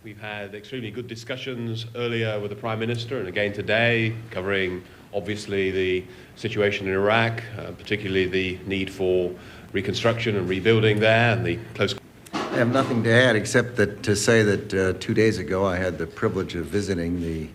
We've had extremely good discussions earlier with the Prime Minister and again today, covering obviously the situation in Iraq, particularly the need for reconstruction and rebuilding there and the close... I have nothing to add except to say that 2 days ago I had the privilege of visiting the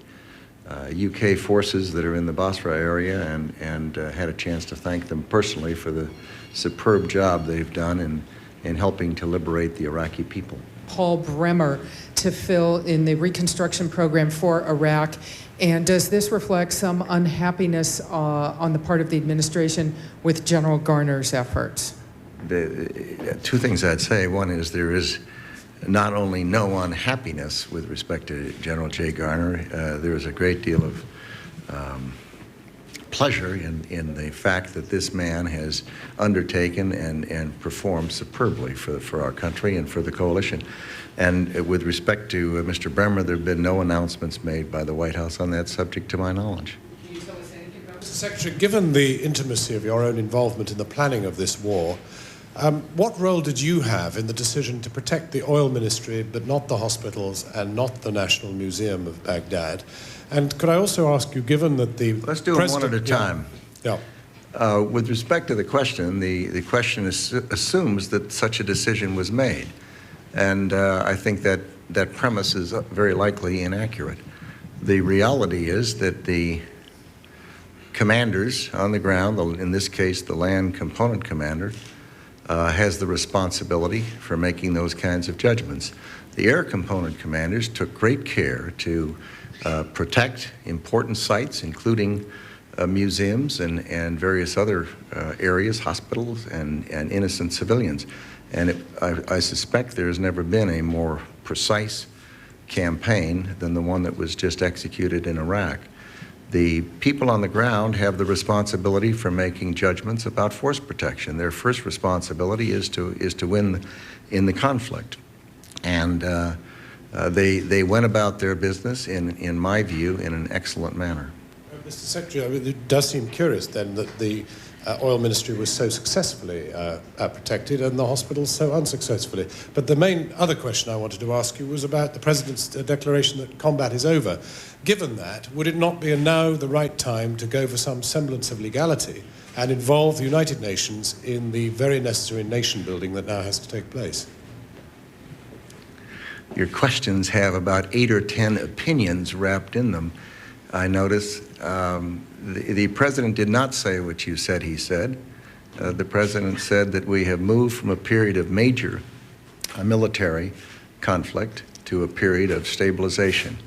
UK forces that are in the Basra area and had a chance to thank them personally for the superb job they've done in helping to liberate the Iraqi people. Paul Bremer to fill in the reconstruction program for Iraq, and does this reflect some unhappiness on the part of the administration with General Garner's efforts? Two things I'd say. One is there is not only no unhappiness with respect to General J. Garner, there is a great deal of pleasure in the fact that this man has undertaken and performed superbly for our country and for the coalition. And with respect to Mr. Bremer, there have been no announcements made by the White House on that subject to my knowledge. Can you tell us anything about Mr. Secretary, given the intimacy of your own involvement in the planning of this war, what role did you have in the decision to protect the oil ministry but not the hospitals and not the National Museum of Baghdad? And could I also ask you, given that the Let's do them one at a time. Yeah. With respect to the question assumes that such a decision was made. And I think that premise is very likely inaccurate. The reality is that the commanders on the ground, in this case the land component commander, has the responsibility for making those kinds of judgments. The air component commanders took great care to protect important sites, including museums and various other areas, hospitals, and innocent civilians. And I suspect there has never been a more precise campaign than the one that was just executed in Iraq. The people on the ground have the responsibility for making judgments about force protection. Their first responsibility is to win in the conflict. And they went about their business, in my view, in an excellent manner. Mr. Secretary, I mean, it does seem curious then that the oil ministry was so successfully protected and the hospitals so unsuccessfully. But the main other question I wanted to ask you was about the President's declaration that combat is over. Given that, would it not be now the right time to go for some semblance of legality and involve the United Nations in the very necessary nation building that now has to take place? Your questions have about 8 or 10 opinions wrapped in them. I notice the President did not say what you said he said. The President said that we have moved from a period of major military conflict to a period of stabilization.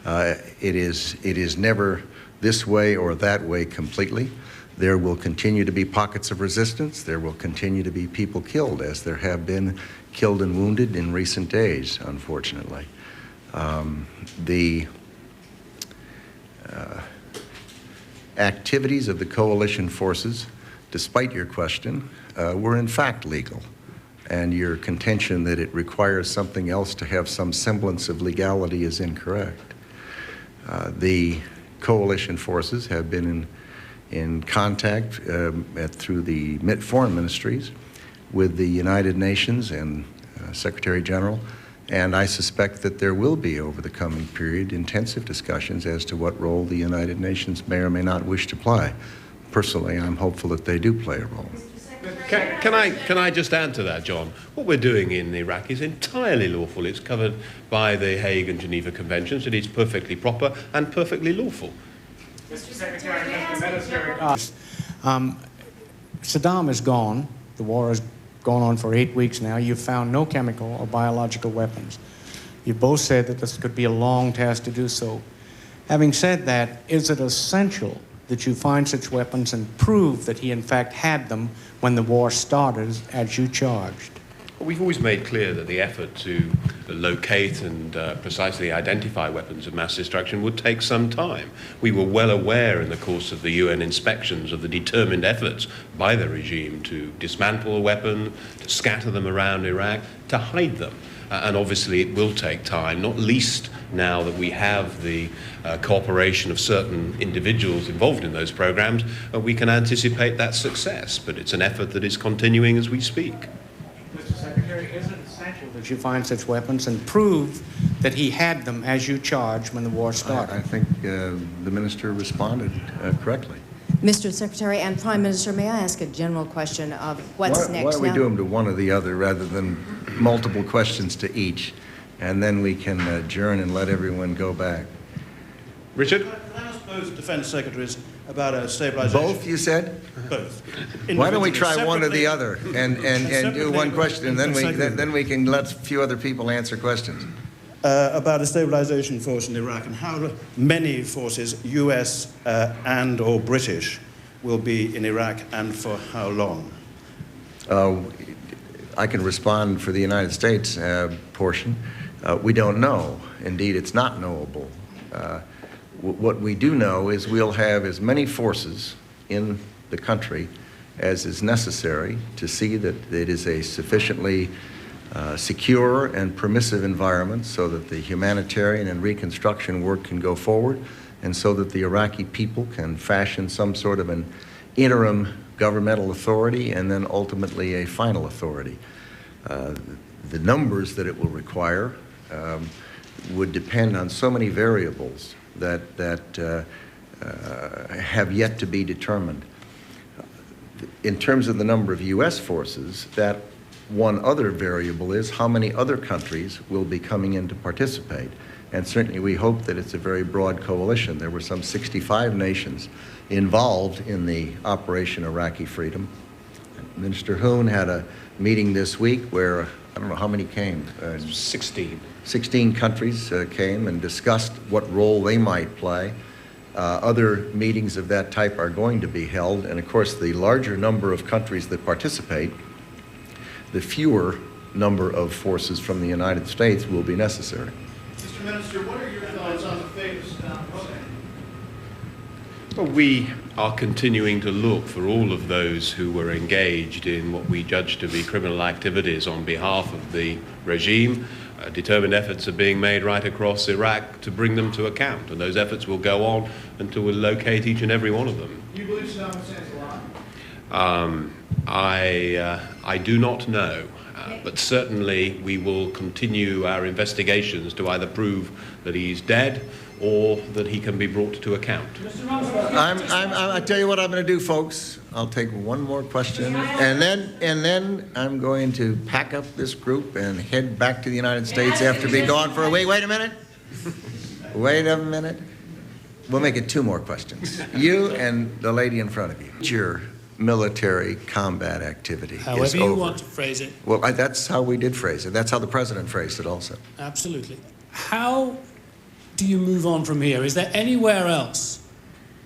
It is never this way or that way completely. There will continue to be pockets of resistance. There will continue to be people killed, as there have been killed and wounded in recent days, unfortunately. The activities of the coalition forces, despite your question, were in fact legal. And your contention that it requires something else to have some semblance of legality is incorrect. The coalition forces have been in contact through the foreign ministries with the United Nations and Secretary General, and I suspect that there will be, over the coming period, intensive discussions as to what role the United Nations may or may not wish to play. Personally, I'm hopeful that they do play a role. Can I just add to that, John? What we're doing in Iraq is entirely lawful. It's covered by the Hague and Geneva Conventions. It is perfectly proper and perfectly lawful. Mr. Secretary, Mr. Minister. Saddam is gone. The war has gone on for 8 weeks now. You've found no chemical or biological weapons. You both said that this could be a long task to do so. Having said that, is it essential that you find such weapons and prove that he in fact had them when the war started as you charged? We've always made clear that the effort to locate and precisely identify weapons of mass destruction would take some time. We were well aware in the course of the UN inspections of the determined efforts by the regime to dismantle a weapon, to scatter them around Iraq, to hide them. And obviously it will take time, not least now that we have the cooperation of certain individuals involved in those programs. We can anticipate that success, but it's an effort that is continuing as we speak. Mr. Secretary, is it essential that you find such weapons and prove that he had them as you charged when the war started? I think the minister responded correctly. Mr. Secretary and Prime Minister, may I ask a general question of what's next? Why don't we now? do them to one or the other rather than multiple questions to each, and then we can adjourn and let everyone go back. Richard? Can I ask both defense secretaries about a stabilization? Both, you said? Both. Why don't we try one or Separately- the other and do one question, and then we can let a few other people answer questions. About a stabilization force in Iraq and how many forces, US and or British, will be in Iraq and for how long? I can respond for the United States portion. We don't know. Indeed, it's not knowable. What we do know is we'll have as many forces in the country as is necessary to see that it is a sufficiently secure and permissive environment so that the humanitarian and reconstruction work can go forward, and so that the Iraqi people can fashion some sort of an interim governmental authority and then ultimately a final authority. The numbers that it will require would depend on so many variables that have yet to be determined. In terms of the number of U.S. forces, that one other variable is how many other countries will be coming in to participate. And certainly we hope that it's a very broad coalition. There were some 65 nations involved in the Operation Iraqi Freedom. Minister Hoon had a meeting this week where, I don't know how many came. 16. 16 countries came and discussed what role they might play. Other meetings of that type are going to be held. And of course, the larger number of countries that participate, the fewer number of forces from the United States will be necessary. Mr. Minister, what are your thoughts on the fate of Saddam Hussein? Well, we are continuing to look for all of those who were engaged in what we judge to be criminal activities on behalf of the regime. Determined efforts are being made right across Iraq to bring them to account, and those efforts will go on until we locate each and every one of them. Do you believe Saddam Hussein is alive? I do not know, but certainly we will continue our investigations to either prove that he's dead or that he can be brought to account. I tell you what I'm going to do, folks. I'll take one more question, and then I'm going to pack up this group and head back to the United States after being gone for a week. Wait a minute. Wait a minute. We'll make it two more questions. You and the lady in front of you. Your military combat activity is However you over. want to phrase it. Well, that's how we did phrase it. That's how the president phrased it also. Absolutely. How do you move on from here? Is there anywhere else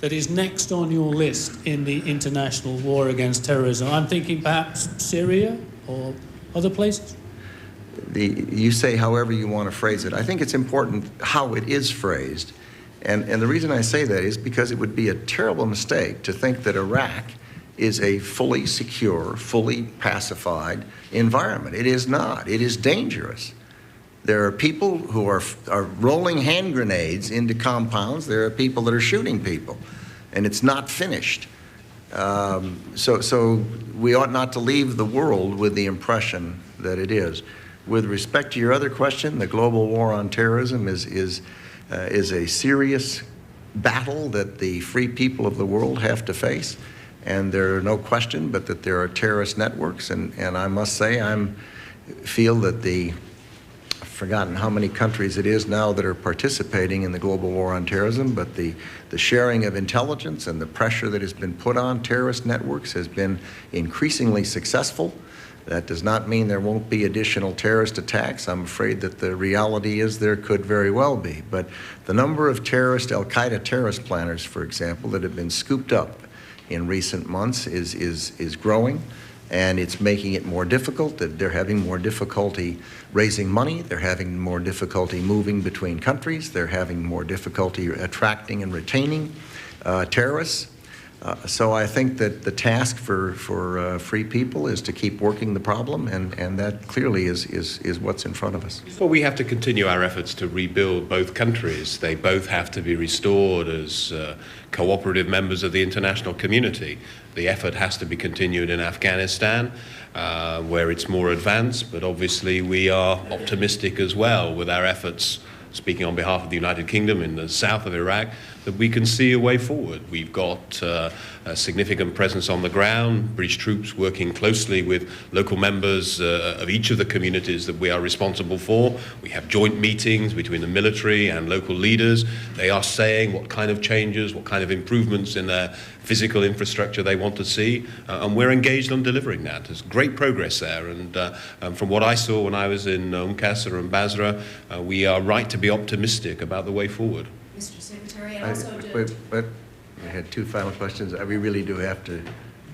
that is next on your list in the international war against terrorism? I'm thinking perhaps Syria or other places? You say however you want to phrase it. I think it's important how it is phrased. And the reason I say that is because it would be a terrible mistake to think that Iraq is a fully secure, fully pacified environment. It is not. It is dangerous. There are people who are rolling hand grenades into compounds. There are people that are shooting people, and it's not finished. So we ought not to leave the world with the impression that it is. With respect to your other question, the global war on terrorism is a serious battle that the free people of the world have to face. And there are no question but that there are terrorist networks. And I must say, I feel that I've forgotten how many countries it is now that are participating in the global war on terrorism, but the sharing of intelligence and the pressure that has been put on terrorist networks has been increasingly successful. That does not mean there won't be additional terrorist attacks. I'm afraid that the reality is there could very well be. But the number of Al-Qaeda terrorist planners, for example, that have been scooped up in recent months is growing, and it's making it more difficult. They're having more difficulty raising money. They're having more difficulty moving between countries. They're having more difficulty attracting and retaining terrorists. So I think that the task for free people is to keep working the problem, and that clearly is what's in front of us. Well, we have to continue our efforts to rebuild both countries. They both have to be restored as cooperative members of the international community. The effort has to be continued in Afghanistan, where it's more advanced, but obviously we are optimistic as well with our efforts, speaking on behalf of the United Kingdom in the south of Iraq, that we can see a way forward. We've got a significant presence on the ground, British troops working closely with local members of each of the communities that we are responsible for. We have joint meetings between the military and local leaders. They are saying what kind of changes, what kind of improvements in their physical infrastructure they want to see, and we're engaged on delivering that. There's great progress there, and from what I saw when I was in Qasr and Basra, we are right to be optimistic about the way forward. Mr. Secretary, and also But I had two final questions. We really do have to.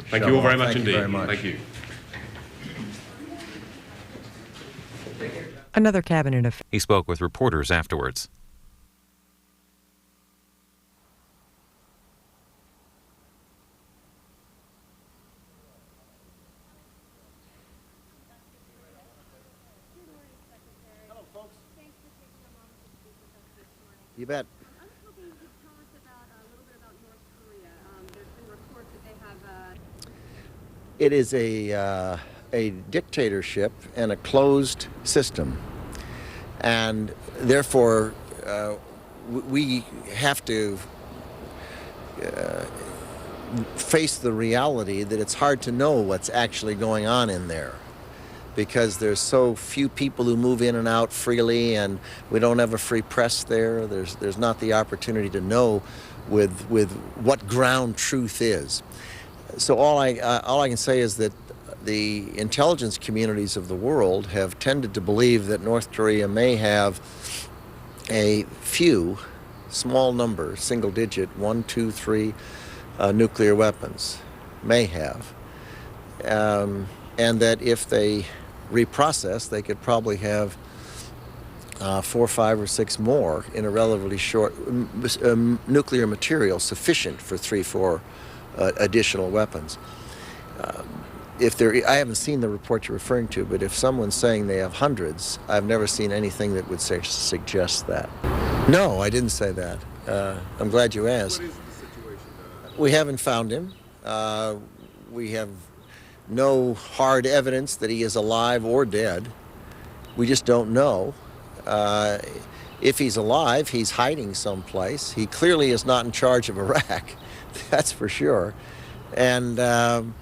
Thank you all very much Thank indeed. You very much. Thank you. Another cabinet official. He spoke with reporters afterwards. You bet. I was hoping you could tell us a little bit about North Korea. There's been reports that they have. It is a dictatorship and a closed system, and therefore we have to face the reality that it's hard to know what's actually going on in there, because there's so few people who move in and out freely, and we don't have a free press there. There's not the opportunity to know with what ground truth is. So all I can say is that the intelligence communities of the world have tended to believe that North Korea may have a few, small number, single digit, 1, 2, 3 nuclear weapons, may have. And that if they reprocess, they could probably have 4, 5, or 6 more in a relatively short nuclear material sufficient for 3, 4 additional weapons. I haven't seen the report you're referring to, but if someone's saying they have hundreds, I've never seen anything that would suggest that. No, I didn't say that. I'm glad you asked. What is the situation? We haven't found him. We have no hard evidence that he is alive or dead. We just don't know. If he's alive, he's hiding someplace. He clearly is not in charge of Iraq, that's for sure. And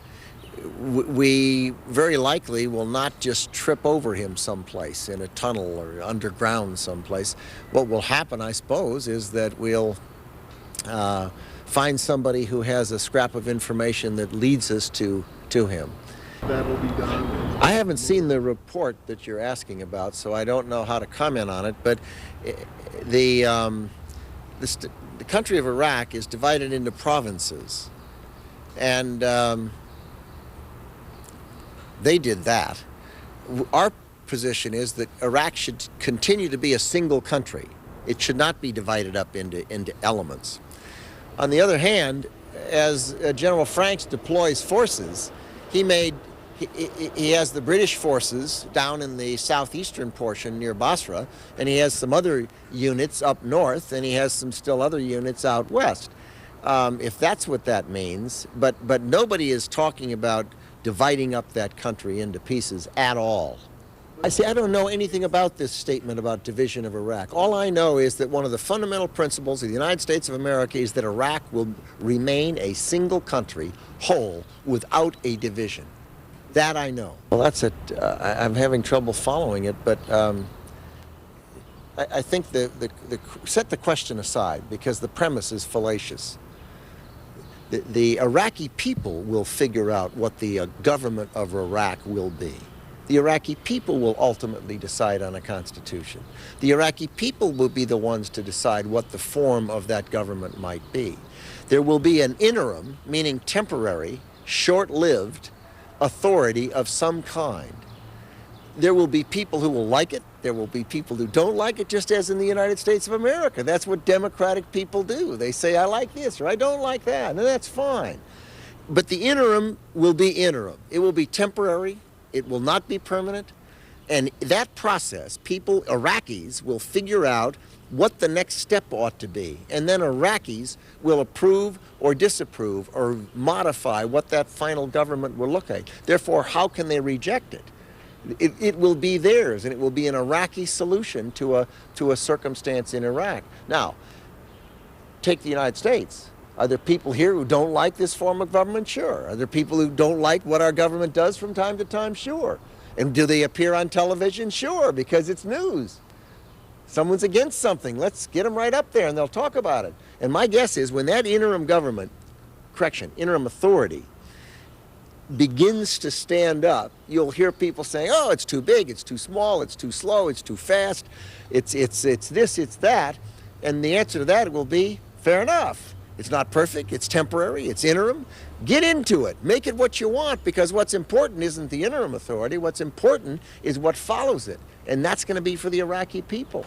we very likely will not just trip over him someplace in a tunnel or underground someplace. What will happen, I suppose, is that we'll find somebody who has a scrap of information that leads us to him. That'll be done. I haven't seen the report that you're asking about, so I don't know how to comment on it, but the country of Iraq is divided into provinces, and they did that. Our position is that Iraq should continue to be a single country. It should not be divided up into elements. On the other hand, as General Franks deploys forces, he has the British forces down in the southeastern portion near Basra, and he has some other units up north, and he has some still other units out west. If that's what that means, but nobody is talking about dividing up that country into pieces at all. I don't know anything about this statement about division of Iraq. All I know is that one of the fundamental principles of the United States of America is that Iraq will remain a single country, whole, without a division. That I know. Well, that's it. I'm having trouble following it, but I think set the question aside, because the premise is fallacious. The Iraqi people will figure out what the government of Iraq will be. The Iraqi people will ultimately decide on a constitution. The Iraqi people will be the ones to decide what the form of that government might be. There will be an interim, meaning temporary, short-lived authority of some kind. There will be people who will like it There will be people who don't like it, just as in the United States of America. That's what democratic people do. They say, I like this or I don't like that, and that's fine. But the interim will be interim. It will be temporary. It will not be permanent. And that process, people, Iraqis, will figure out what the next step ought to be. And then Iraqis will approve or disapprove or modify what that final government will look like. Therefore, how can they reject it? It will be theirs, and it will be an Iraqi solution to a circumstance in Iraq. Now, take the United States. Are there people here who don't like this form of government? Sure. Are there people who don't like what our government does from time to time? Sure. And do they appear on television? Sure, because it's news. Someone's against something. Let's get them right up there, and they'll talk about it. And my guess is when that interim government, interim authority, begins to stand up, you'll hear people saying, oh, it's too big, it's too small, it's too slow, it's too fast, it's this, it's that. And the answer to that will be, fair enough. It's not perfect, it's temporary, it's interim. Get into it, make it what you want, because what's important isn't the interim authority, what's important is what follows it. And that's going to be for the Iraqi people.